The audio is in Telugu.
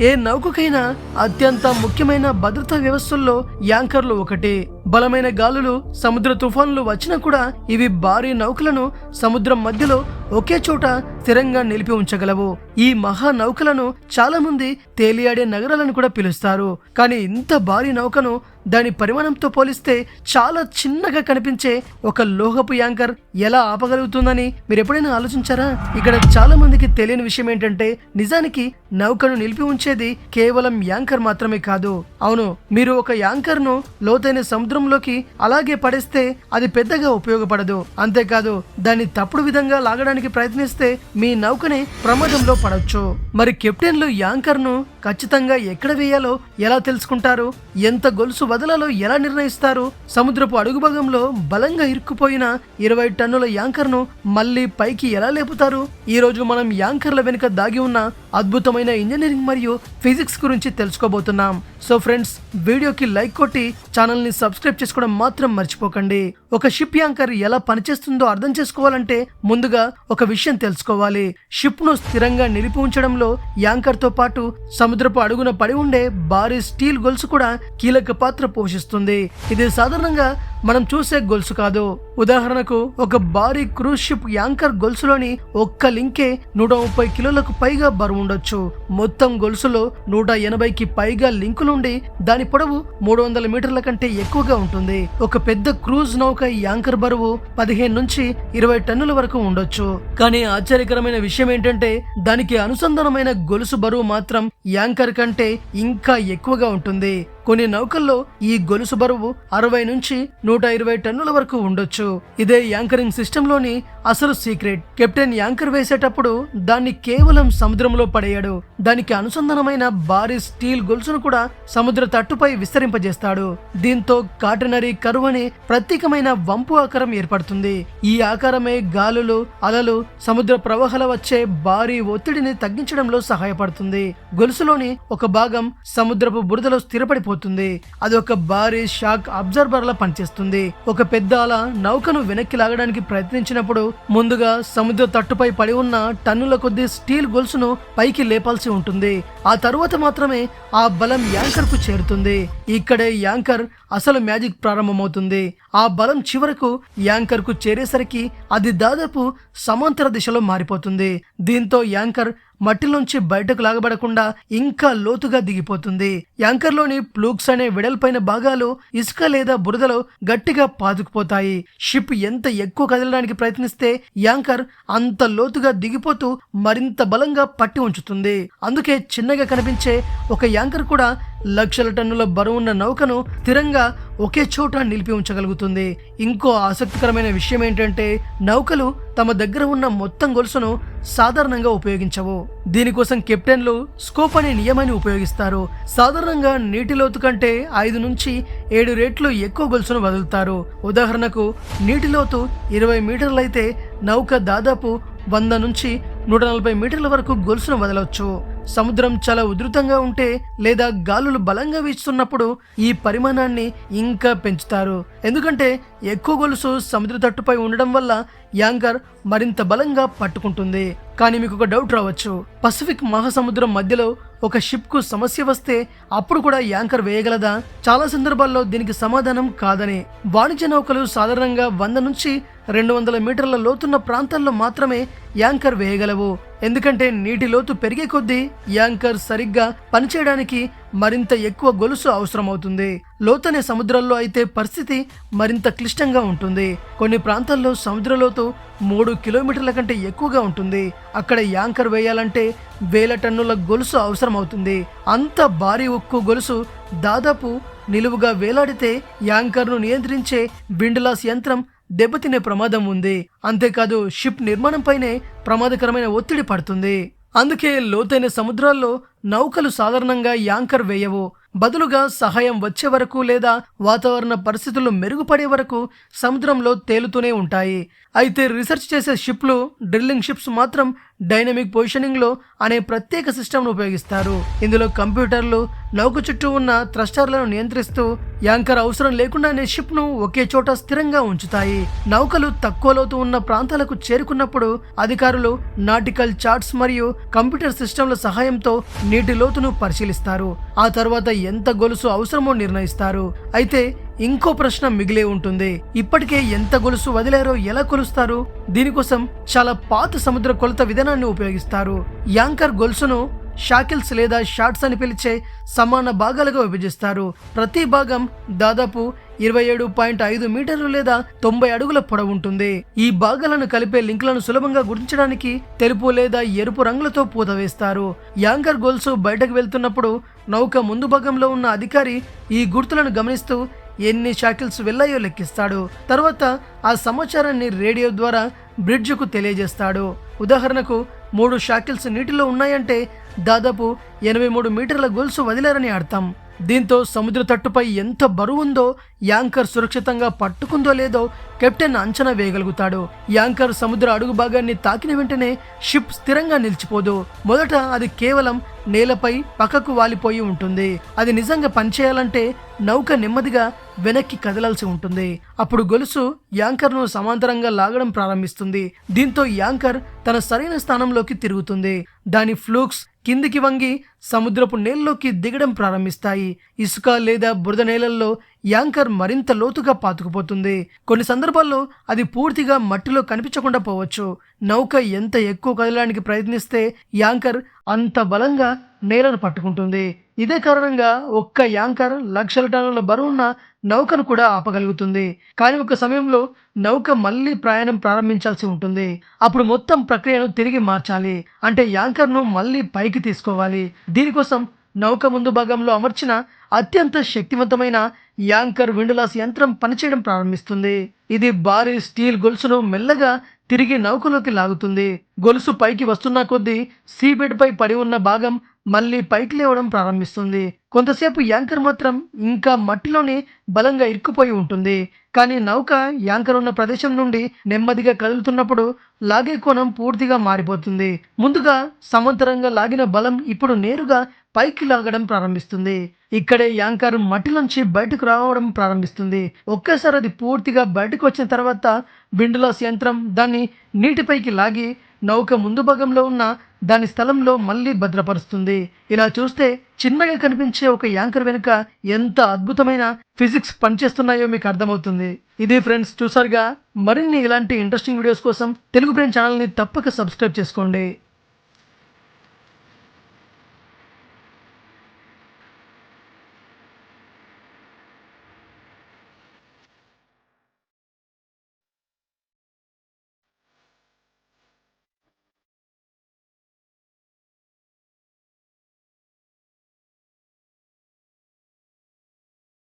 ఏ నౌకకైనా అత్యంత ముఖ్యమైన భద్రతా వ్యవస్థల్లో యాంకర్లు ఒకటి. బలమైన గాలులు, సముద్ర తుఫానులు వచ్చినా కూడా ఇవి భారీ నౌకలను సముద్రం మధ్యలో ఒకే చోట స్థిరంగా నిలిపి ఉంచగలవు. ఈ మహా నౌకలను చాలా మంది తేలియాడే నగరాలను కూడా పిలుస్తారు. కానీ ఇంత భారీ నౌకను దాని పరిమాణంతో పోలిస్తే చాలా చిన్నగా కనిపించే ఒక లోహపు యాంకర్ ఎలా ఆపగలుగుతుందని మీరు ఎప్పుడైనా ఆలోచించారా? ఇక్కడ చాలా మందికి తెలియని విషయం ఏంటంటే, నిజానికి నౌకను నిలిపి ఉంచేది కేవలం యాంకర్ మాత్రమే కాదు. అవును, మీరు ఒక యాంకర్ ను లోతైన సముద్రంలోకి అలాగే పడేస్తే అది పెద్దగా ఉపయోగపడదు. అంతేకాదు, దాన్ని తప్పుడు విధంగా లాగడానికి ప్రయత్నిస్తే మీ నౌకని ప్రమాదంలో పడవచ్చు. మరి కెప్టెన్లు యాంకర్ ను ఖచ్చితంగా ఎక్కడ వేయాలో ఎలా తెలుసుకుంటారు? ఎంత గొలుసు వదలాలో ఎలా నిర్ణయిస్తారు? సముద్రపు అడుగు భాగంలో బలంగా ఇరుక్కుపోయిన 20 టన్నుల యాంకర్ ను మళ్ళీ పైకి ఎలా లేపుతారు? ఈ రోజు మనం యాంకర్ల వెనుక దాగి ఉన్న అద్భుతమైన ఇంజనీరింగ్ మరియు ఫిజిక్స్ గురించి తెలుసుకోబోతున్నాం. సో ఫ్రెండ్స్, వీడియోకి లైక్ కొట్టి ఛానల్ ని సబ్స్క్రైబ్ చేసుకోవడం మాత్రం మర్చిపోకండి. ఒక షిప్ యాంకర్ ఎలా పనిచేస్తుందో అర్థం చేసుకోవాలంటే ముందుగా ఒక విషయం తెలుసుకోవాలి. షిప్ ను స్థిరంగా నిలిపి ఉంచడంలో యాంకర్ తో పాటు సముద్రపు అడుగున పడి ఉండే భారీ స్టీల్ గొలుసు కూడా కీలక పాత్ర పోషిస్తుంది. ఇది సాధారణంగా మనం చూసే గొలుసు కాదు. ఉదాహరణకు, ఒక భారీ క్రూజ్ షిప్ యాంకర్ గొలుసులోని ఒక్క లింకే 130 కిలోలకు పైగా బరువు ఉండొచ్చు. మొత్తం గొలుసులో 180కి పైగా లింకులుండి దాని పొడవు 300 మీటర్ల కంటే ఎక్కువగా ఉంటుంది. ఒక పెద్ద క్రూజ్ నౌక యాంకర్ బరువు 15 నుంచి 20 టన్నుల వరకు ఉండొచ్చు. కానీ ఆశ్చర్యకరమైన విషయం ఏంటంటే, దానికి అనుసంధానమైన గొలుసు బరువు మాత్రం యాంకర్ కంటే ఇంకా ఎక్కువగా ఉంటుంది. కొన్ని నౌకల్లో ఈ గొలుసు బరువు 60 నుంచి 120 టన్నుల వరకు ఉండొచ్చు. ఇదే యాంకరింగ్ సిస్టమ్ లోని అసలు సీక్రెట్. కెప్టెన్ యాంకర్ వేసేటప్పుడు దాన్ని కేవలం సముద్రంలో పడేయడు. దానికి అనుసంధానమైన భారీ స్టీల్ గొలుసును కూడా సముద్ర తట్టుపై విస్తరింపజేస్తాడు. దీంతో కాటనరీ కర్వ్ అనే ప్రత్యేకమైన వంపు ఆకారం ఏర్పడుతుంది. ఈ ఆకారమే గాలులు, అలలు, సముద్ర ప్రవాహాల వచ్చే భారీ ఒత్తిడిని తగ్గించడంలో సహాయపడుతుంది. గొలుసులోని ఒక భాగం సముద్రపు బురదలో స్థిరపడిపోతుంది. అది ఒక భారీ షాక్ అబ్జర్బర్ లా పనిచేస్తుంది. ఒక పెద్ద అల నౌకను వెనక్కి లాగడానికి ప్రయత్నించినప్పుడు ముందుగా సముద్ర తట్టుపై పడి ఉన్న టన్నుల కొద్ది స్టీల్ గొలుసును పైకి లేపాల్సి ఉంటుంది. ఆ తరువాత మాత్రమే ఆ బలం యాంకర్ కు చేరుతుంది. ఇక్కడే యాంకర్ అసలు మ్యాజిక్ ప్రారంభమవుతుంది. ఆ బలం చివరకు యాంకర్ కు చేరేసరికి అది దాదాపు సమాంతర దిశలో మారిపోతుంది. దీంతో యాంకర్ మట్టిలోంచి బయటకు లాగబడకుండా ఇంకా లోతుగా దిగిపోతుంది. యాంకర్ లోని ప్లూక్స్ అనే వెడల్పైన భాగాలు ఇసుక లేదా బురదలో గట్టిగా పాతుకుపోతాయి. షిప్ ఎంత ఎక్కువ కదలడానికి ప్రయత్నిస్తే యాంకర్ అంత లోతుగా దిగిపోతూ మరింత బలంగా పట్టి ఉంచుతుంది. అందుకే చిన్నగా కనిపించే ఒక యాంకర్ కూడా లక్షల టన్నుల బరువున్న నౌకను స్థిరంగా ఒకే చోట నిలిపి ఉంచగలుగుతుంది. ఇంకో ఆసక్తికరమైన విషయం ఏంటంటే, నౌకలు తమ దగ్గర ఉన్న మొత్తం గొలుసును సాధారణంగా ఉపయోగించవు. దీనికోసం కెప్టెన్లు స్కోప్ అనే నియమాన్ని ఉపయోగిస్తారు. సాధారణంగా నీటి లోతు కంటే 5 నుంచి 7 రెట్లు ఎక్కువ గొలుసును వదులుతారు. ఉదాహరణకు, నీటి లోతు 20 మీటర్లయితే నౌక దాదాపు 100 నుంచి 140 మీటర్ల వరకు గొలుసును వదలవచ్చు. సముద్రం చాలా ఉధృతంగా ఉంటే లేదా గాలులు బలంగా వీస్తున్నప్పుడు ఈ పరిమాణాన్ని ఇంకా పెంచుతారు. ఎందుకంటే ఎక్కువ గొలుసు సముద్ర తట్టుపై ఉండడం వల్ల యాంకర్ మరింత బలంగా పట్టుకుంటుంది. కానీ మీకు ఒక డౌట్ రావచ్చు, పసిఫిక్ మహాసముద్రం మధ్యలో ఒక షిప్ కు సమస్య వస్తే అప్పుడు కూడా యాంకర్ వేయగలదా? చాలా సందర్భాల్లో దీనికి సమాధానం కాదని. వాణిజ్య నౌకలు సాధారణంగా 100 నుంచి 200 మీటర్ల లోతున్న ప్రాంతాల్లో మాత్రమే యాంకర్ వేయగలవు. ఎందుకంటే నీటి లోతు పెరిగే కొద్దీ యాంకర్ సరిగ్గా పనిచేయడానికి మరింత ఎక్కువ గొలుసు అవసరమవుతుంది. లోతనే సముద్రాల్లో అయితే పరిస్థితి మరింత క్లిష్టంగా ఉంటుంది. కొన్ని ప్రాంతాల్లో సముద్ర లోతు 3 కిలోమీటర్ల కంటే ఎక్కువగా ఉంటుంది. అక్కడ యాంకర్ వేయాలంటే 1000 టన్నుల గొలుసు అవసరమవుతుంది. అంత భారీ ఉక్కు గొలుసు దాదాపు నిలువుగా వేలాడితే యాంకర్ను నియంత్రించే విండ్లాస్ యంత్రం దెబ్బతినే ప్రమాదం ఉంది. అంతేకాదు, షిప్ నిర్మాణంపైనే ప్రమాదకరమైన ఒత్తిడి పడుతుంది. అందుకే లోతైన సముద్రాల్లో నౌకలు సాధారణంగా యాంకర్ వేయవు. బదులుగా సహాయం వచ్చే వరకు లేదా వాతావరణ పరిస్థితులు మెరుగుపడే వరకు సముద్రంలో తేలుతూనే ఉంటాయి. అయితే రీసెర్చ్ చేసే షిప్లు, డ్రిల్లింగ్ షిప్స్ మాత్రం డైనమిక్ పొజిషనింగ్ లో అనే ప్రత్యేక సిస్టమ్ ను ఉపయోగిస్తారు. ఇందులో కంప్యూటర్లు నౌక చుట్టూ ఉన్న థ్రస్టర్లను నియంత్రిస్తూ యాంకర్ అవసరం లేకుండానే షిప్ ను ఒకే చోట స్థిరంగా ఉంచుతాయి. నౌకలు తక్కువ లోతు ఉన్న ప్రాంతాలకు చేరుకున్నప్పుడు అధికారులు నాటికల్ చార్ట్స్ మరియు కంప్యూటర్ సిస్టంల సహాయంతో నీటి లోతును పరిశీలిస్తారు. ఆ తర్వాత ఎంత గొలుసు అవసరమో నిర్ణయిస్తారు. అయితే ఇంకో ప్రశ్న మిగిలే ఉంటుంది. ఇప్పటికే ఎంత గొలుసు వదిలారో ఎలా కొలుస్తారు? దీనికోసం చాలా పాత సముద్ర కొలత విధానాన్ని ఉపయోగిస్తారు. యాంకర్ గొలుసును షాకిల్స్ లేదా షార్ట్స్ అని పిలిచే సమాన భాగాలుగా విభజిస్తారు. ప్రతి భాగం దాదాపు 27.5 మీటర్లు లేదా 90 అడుగుల పొడవు ఉంటుంది. ఈ భాగాలను కలిపే లింకులను సులభంగా గుర్తించడానికి తెలుపు లేదా ఎరుపు రంగులతో పూత వేస్తారు. యాంకర్ గొలుసు బయటకు వెళ్తున్నప్పుడు నౌక ముందు భాగంలో ఉన్న అధికారి ఈ గుర్తులను గమనిస్తూ ఎన్ని షాకిల్స్ వెళ్ళాయో లెక్కిస్తాడు. తర్వాత ఆ సమాచారాన్ని రేడియో ద్వారా బ్రిడ్జ్కు తెలియజేస్తాడు. ఉదాహరణకు 3 షాకిల్స్ నీటిలో ఉన్నాయంటే దాదాపు 83 మీటర్ల గొలుసు వదిలారని అర్థం. దీంతో సముద్ర తట్టుపై ఎంత బరువుందో యాంకర్ సురక్షితంగా పట్టుకుందో లేదో కెప్టెన్ అంచనా వేయగలుగుతాడు. యాంకర్ సముద్ర అడుగు భాగాన్ని తాకిన వెంటనే షిప్ స్థిరంగా నిలిచిపోదు. మొదట అది కేవలం నేలపై పక్కకు వాలిపోయి ఉంటుంది. అది నిజంగా పనిచేయాలంటే నౌక నెమ్మదిగా వెనక్కి కదలాల్సి ఉంటుంది. అప్పుడు గొలుసు యాంకర్ ను సమాంతరంగా లాగడం ప్రారంభిస్తుంది. దీంతో యాంకర్ తన సరైన స్థానంలోకి తిరుగుతుంది. దాని ఫ్లూక్స్ కిందికి వంగి సముద్రపు నేలలోకి దిగడం ప్రారంభిస్తాయి. ఇసుక లేదా బురద నేలల్లో యాంకర్ మరింత లోతుగా పాతుకుపోతుంది. కొన్ని సందర్భాల్లో అది పూర్తిగా మట్టిలో కనిపించకుండా పోవచ్చు. నౌక ఎంత ఎక్కువ కదలడానికి ప్రయత్నిస్తే యాంకర్ అంత బలంగా నేలను పట్టుకుంటుంది. ఇదే కారణంగా ఒక్క యాంకర్ లక్షల టన్నుల బరువున్న నౌకను కూడా ఆపగలుగుతుంది. కానీ ఒక సమయంలో నౌక మళ్ళీ ప్రయాణం ప్రారంభించాల్సి ఉంటుంది. అప్పుడు మొత్తం ప్రక్రియను తిరిగి మార్చాలి. అంటే యాంకర్ను మళ్ళీ పైకి తీసుకోవాలి. దీనికోసం నౌక ముందు భాగంలో అమర్చిన అత్యంత శక్తివంతమైన యాంకర్ విండ్లాస్ యంత్రం పనిచేయడం ప్రారంభిస్తుంది. ఇది భారీ స్టీల్ గొలుసును మెల్లగా తిరిగి నౌకలోకి లాగుతుంది. గొలుసు పైకి వస్తున్న కొద్దీ సీబెడ్ పై పడి ఉన్న భాగం మళ్ళీ పైకి లేవడం ప్రారంభిస్తుంది. కొంతసేపు యాంకర్ మాత్రం ఇంకా మట్టిలోనే బలంగా ఇరుక్కుపోయి ఉంటుంది. కానీ నౌక యాంకర్ ఉన్న ప్రదేశం నుండి నెమ్మదిగా కదులుతున్నప్పుడు లాగే కోణం పూర్తిగా మారిపోతుంది. ముందుగా సమాంతరంగా లాగిన బలం ఇప్పుడు నేరుగా పైకి లాగడం ప్రారంభిస్తుంది. ఇక్కడే యాంకర్ మట్టిలోంచి బయటకు రావడం ప్రారంభిస్తుంది. ఒక్కసారి అది పూర్తిగా బయటకు వచ్చిన తర్వాత విండ్లాస్ యంత్రం దాన్ని నీటిపైకి లాగి నౌక ముందు భాగంలో ఉన్న దాని స్థలంలో మళ్ళీ భద్రపరుస్తుంది. ఇలా చూస్తే చిన్నగా కనిపించే ఒక యాంకర్ వెనుక ఎంత అద్భుతమైన ఫిజిక్స్ పనిచేస్తున్నాయో మీకు అర్థమవుతుంది. ఇది ఫ్రెండ్స్, చూసారుగా. మరిన్ని ఇలాంటి ఇంట్రెస్టింగ్ వీడియోస్ కోసం తెలుగు బ్రెయిన్ ఛానల్ని తప్పక సబ్స్క్రైబ్ చేసుకోండి.